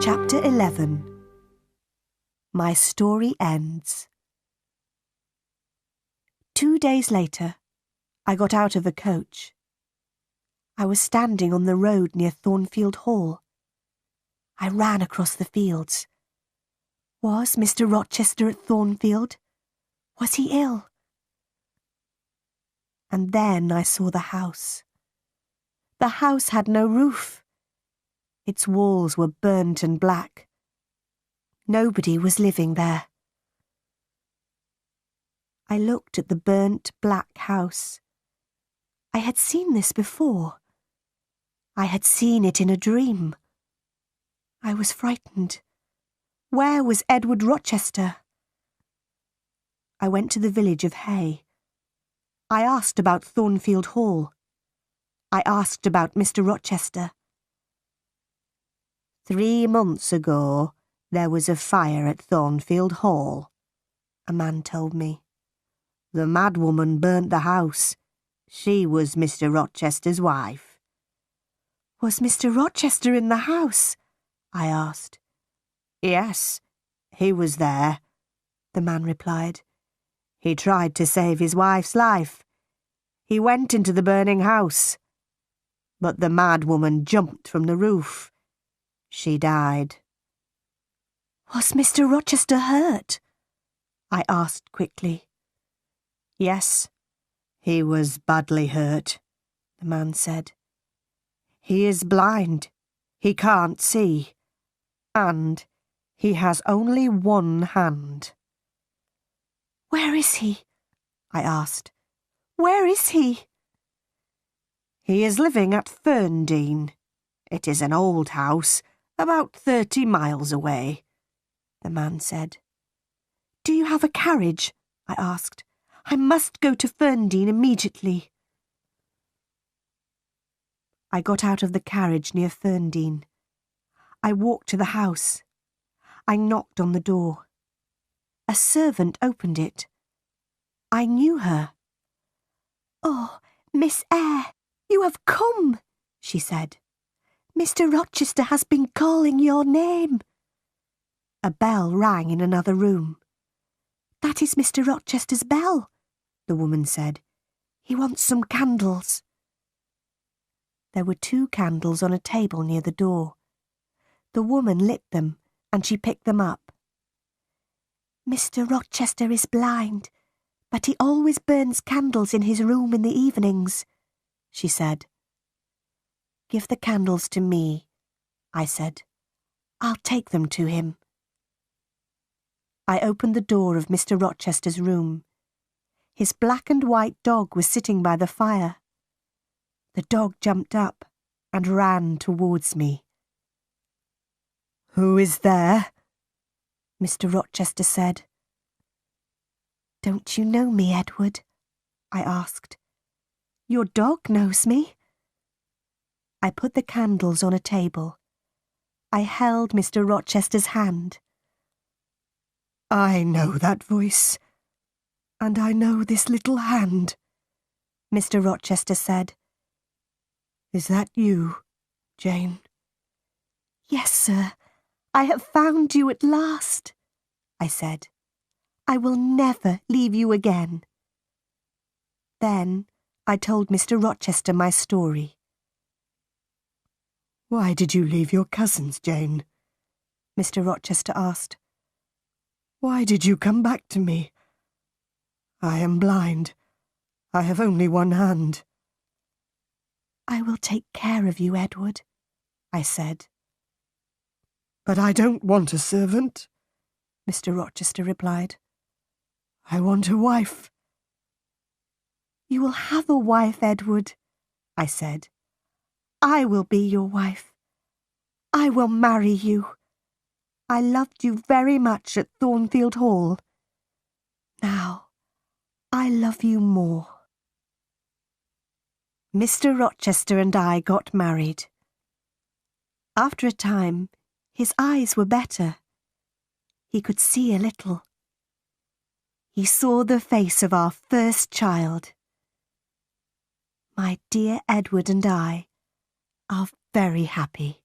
Chapter 11. My story ends. 2 days later, I got out of a coach. I was standing on the road near Thornfield Hall. I ran across the fields. Was Mr. Rochester at Thornfield? Was he ill? And then I saw the house. The house had no roof. Its walls were burnt and black. Nobody was living there. I looked at the burnt black house. I had seen this before. I had seen it in a dream. I was frightened. Where was Edward Rochester? I went to the village of Hay. I asked about Thornfield Hall. I asked about Mr. Rochester. 3 months ago, there was a fire at Thornfield Hall, a man told me. The madwoman burnt the house. She was Mr. Rochester's wife. Was Mr. Rochester in the house? I asked. Yes, he was there, the man replied. He tried to save his wife's life. He went into the burning house. But the madwoman jumped from the roof. She died. Was Mr. Rochester hurt? I asked quickly. Yes, he was badly hurt, the man said. He is blind. He can't see. And he has only one hand. Where is he? I asked. Where is he? He is living at Ferndean. It is an old house, about 30 miles away, the man said. Do you have a carriage? I asked. I must go to Ferndean immediately. I got out of the carriage near Ferndean. I walked to the house. I knocked on the door. A servant opened it. I knew her. Oh, Miss Eyre, you have come, she said. Mr. Rochester has been calling your name. A bell rang in another room. That is Mr. Rochester's bell, the woman said. He wants some candles. There were 2 candles on a table near the door. The woman lit them, and she picked them up. Mr. Rochester is blind, but he always burns candles in his room in the evenings, she said. Give the candles to me, I said. I'll take them to him. I opened the door of Mr. Rochester's room. His black and white dog was sitting by the fire. The dog jumped up and ran towards me. Who is there? Mr. Rochester said. Don't you know me, Edward? I asked. Your dog knows me. I put the candles on a table. I held Mr. Rochester's hand. I know that voice, and I know this little hand, Mr. Rochester said. Is that you, Jane? Yes, sir. I have found you at last, I said. I will never leave you again. Then I told Mr. Rochester my story. Why did you leave your cousins, Jane? Mr. Rochester asked. Why did you come back to me? I am blind. I have only one hand. I will take care of you, Edward, I said. But I don't want a servant, Mr. Rochester replied. I want a wife. You will have a wife, Edward, I said. I will be your wife. I will marry you. I loved you very much at Thornfield Hall. Now, I love you more. Mr. Rochester and I got married. After a time, his eyes were better. He could see a little. He saw the face of our first child. My dear Edward and I are very happy.